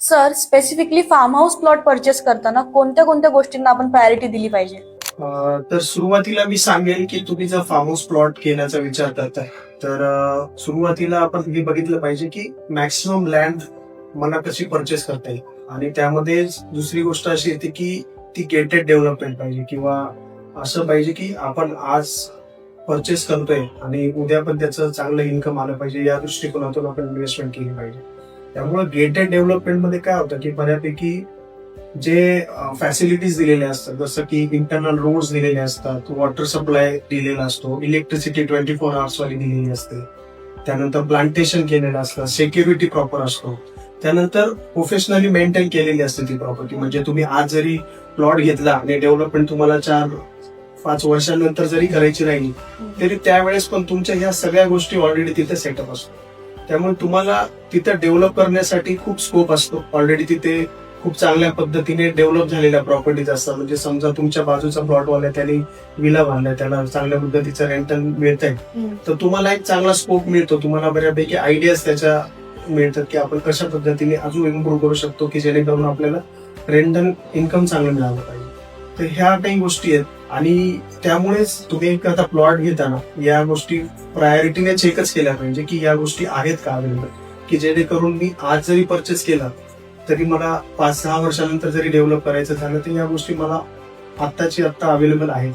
Sir, specifically farm house plot purchase करताना कोणत्या कोणत्या गोष्टींना आपण प्रायोरिटी दिली पाहिजे? तर सुरुवातीला मी सांगेल की तुम्ही जर फार्म हाऊस प्लॉट घेण्याचा विचार करताय तर सुरुवातीला आपण हे बघितलं पाहिजे की मॅक्सिमम लँड मला कशी परचेस करता येईल. आणि त्यामध्ये दुसरी गोष्ट अशी येते की ती गेटेड डेव्हलपमेंट पाहिजे, किंवा असं पाहिजे की आपण आज परचेस करतोय आणि उद्या पण त्याचं चांगलं इन्कम आलं पाहिजे, या दृष्टिकोनातून आपण इन्व्हेस्टमेंट केली पाहिजे. त्यामुळे गेटेड डेव्हलपमेंट मध्ये काय होतं की बऱ्यापैकी जे फॅसिलिटीज दिलेल्या असतात, जसं की इंटरनल रोड्स दिलेले असतात, वॉटर सप्लाय दिलेला असतो, इलेक्ट्रिसिटी 24 आवर्स वाली दिलेली असते, त्यानंतर प्लांटेशन केलेलं असतं, सिक्युरिटी प्रॉपर असतो, त्यानंतर प्रोफेशनली मेंटेन केलेली असते ती प्रॉपर्टी. म्हणजे तुम्ही आज जरी प्लॉट घेतला आणि डेव्हलपमेंट तुम्हाला 4-5 वर्षांनंतर जरी करायची राहिली तरी त्यावेळेस पण तुमच्या ह्या सगळ्या गोष्टी ऑलरेडी तिथे सेटअप असतो. त्यामुळे तुम्हाला तिथे डेव्हलप करण्यासाठी खूप स्कोप असतो. ऑलरेडी तिथे खूप चांगल्या पद्धतीने डेव्हलप झालेल्या प्रॉपर्टीज असतात. म्हणजे समजा तुमच्या बाजूचा प्लॉटवाला त्याने विला बांधलाय, त्याला चांगल्या पद्धतीचं रेंटल मिळत आहे, तर तुम्हाला एक चांगला स्कोप मिळतो. तुम्हाला बऱ्यापैकी आयडियाज त्याच्या मिळतात की आपण कशा पद्धतीने अजून इम्प्रूव्ह करू शकतो की जेणेकरून आपल्याला रेंटल इन्कम चांगलं मिळालं पाहिजे. तर ह्या काही गोष्टी आहेत आणि त्यामुळेच तुम्ही एक आता प्लॉट घेताना या गोष्टी प्रायोरिटीने चेकच केल्या पाहिजे की या गोष्टी आहेत का अवेलेबल, की जेणेकरून मी आज जरी परचेस केला तरी मला 5-6 वर्षानंतर जरी डेव्हलप करायचं झालं तर या गोष्टी मला आत्ताची आत्ता अवेलेबल आहेत.